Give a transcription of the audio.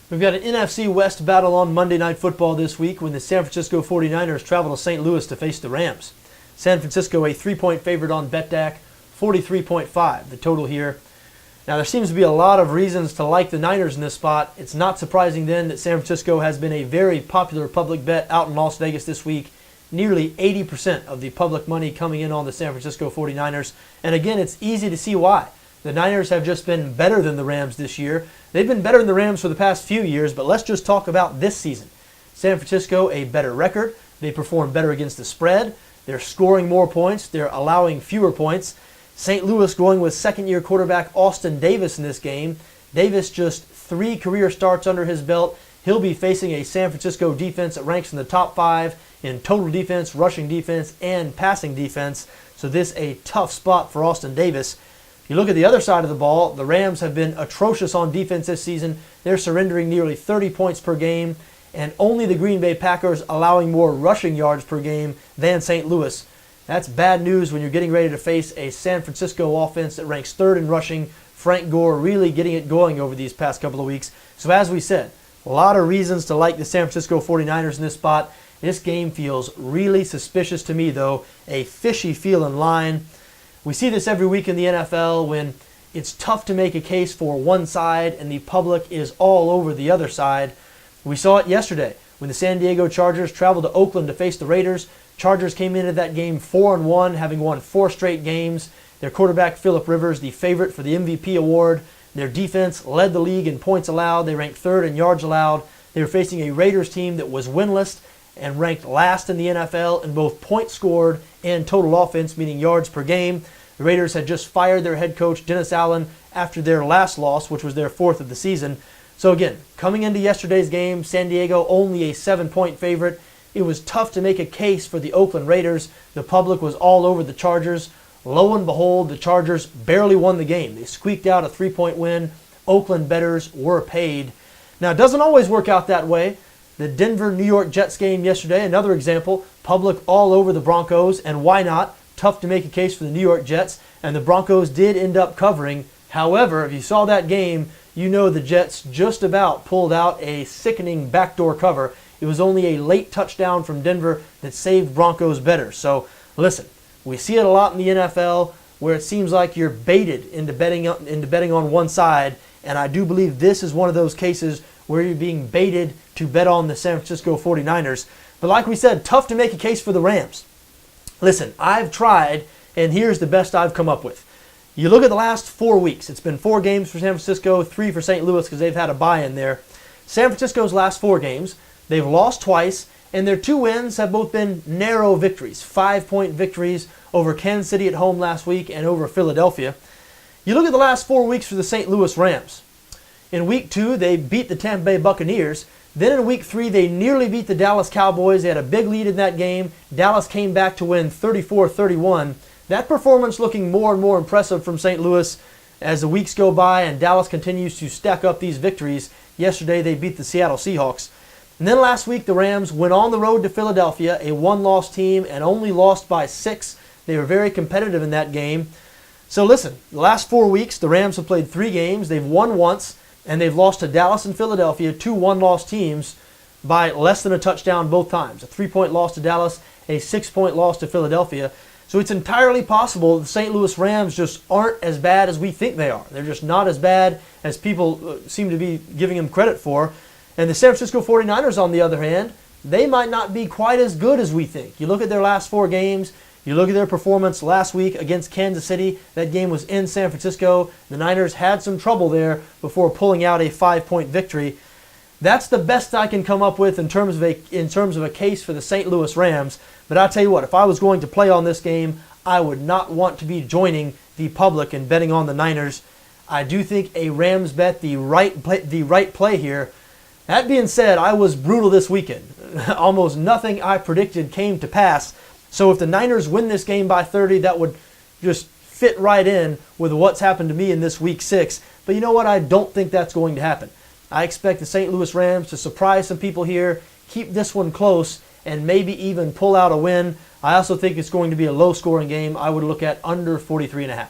We've got an NFC West battle on Monday Night Football this week when the San Francisco 49ers travel to St. Louis to face the Rams. San Francisco a 3-point favorite on BETDAQ, 43.5 the total here. Now there seems to be a lot of reasons to like the Niners in this spot. It's not surprising then that San Francisco has been a very popular public bet out in Las Vegas this week. Nearly 80% of the public money coming in on the San Francisco 49ers. And again, it's easy to see why. The Niners have just been better than the Rams this year. They've been better than the Rams for the past few years, but let's just talk about this season. San Francisco, a better record. They perform better against the spread. They're scoring more points. They're allowing fewer points. St. Louis going with second-year quarterback Austin Davis in this game. Davis just 3 career starts under his belt. He'll be facing a San Francisco defense that ranks in the top 5 in total defense, rushing defense, and passing defense. So this a tough spot for Austin Davis. You look at the other side of the ball, the Rams have been atrocious on defense this season. They're surrendering nearly 30 points per game, and only the Green Bay Packers allowing more rushing yards per game than St. Louis. That's bad news when you're getting ready to face a San Francisco offense that ranks 3rd in rushing. Frank Gore really getting it going over these past couple of weeks. So as we said, a lot of reasons to like the San Francisco 49ers in this spot. This game feels really suspicious to me, though. A fishy feeling line. We see this every week in the NFL when it's tough to make a case for one side and the public is all over the other side. We saw it yesterday when the San Diego Chargers traveled to Oakland to face the Raiders. Chargers came into that game 4-1, having won 4 straight games. Their quarterback, Phillip Rivers, the favorite for the MVP award. Their defense led the league in points allowed. They ranked 3rd in yards allowed. They were facing a Raiders team that was winless and ranked last in the NFL in both points scored and total offense, meaning yards per game. The Raiders had just fired their head coach, Dennis Allen, after their last loss, which was their 4th of the season. So again, coming into yesterday's game, San Diego only a 7-point favorite. It was tough to make a case for the Oakland Raiders. The public was all over the Chargers. Lo and behold, the Chargers barely won the game. They squeaked out a 3-point win. Oakland bettors were paid. Now, it doesn't always work out that way. The Denver-New York Jets game yesterday, another example. Public all over the Broncos, and why not? Tough to make a case for the New York Jets, and the Broncos did end up covering. However, if you saw that game, you know the Jets just about pulled out a sickening backdoor cover. It was only a late touchdown from Denver that saved Broncos better. So, listen, we see it a lot in the NFL where it seems like you're baited into betting on one side, and I do believe this is one of those cases where you're being baited to bet on the San Francisco 49ers. But like we said, tough to make a case for the Rams. Listen, I've tried, and here's the best I've come up with. You look at the last 4 weeks. It's been 4 games for San Francisco, 3 for St. Louis because they've had a bye in there. San Francisco's last 4 games, they've lost twice, and their 2 wins have both been narrow victories, 5-point victories over Kansas City at home last week and over Philadelphia. You look at the last 4 weeks for the St. Louis Rams. In Week 2, they beat the Tampa Bay Buccaneers. Then in Week 3, they nearly beat the Dallas Cowboys. They had a big lead in that game. Dallas came back to win 34-31. That performance looking more and more impressive from St. Louis as the weeks go by and Dallas continues to stack up these victories. Yesterday, they beat the Seattle Seahawks. And then last week, the Rams went on the road to Philadelphia, a 1-loss team, and only lost by 6. They were very competitive in that game. So listen, the last 4 weeks, the Rams have played 3 games. They've won once. And they've lost to Dallas and Philadelphia, 2 1-loss teams, by less than a touchdown both times. A 3-point loss to Dallas, a 6-point loss to Philadelphia. So it's entirely possible the St. Louis Rams just aren't as bad as we think they are. They're just not as bad as people seem to be giving them credit for. And the San Francisco 49ers, on the other hand, they might not be quite as good as we think. You look at their last 4 games. You look at their performance last week against Kansas City. That game was in San Francisco. The Niners had some trouble there before pulling out a 5-point victory. That's the best I can come up with in terms of a case for the St. Louis Rams. But I'll tell you what, if I was going to play on this game, I would not want to be joining the public and betting on the Niners. I do think a Rams bet the right play here. That being said, I was brutal this weekend. Almost nothing I predicted came to pass. So if the Niners win this game by 30, that would just fit right in with what's happened to me in this Week 6. But you know what? I don't think that's going to happen. I expect the St. Louis Rams to surprise some people here, keep this one close, and maybe even pull out a win. I also think it's going to be a low-scoring game. I would look at under 43.5.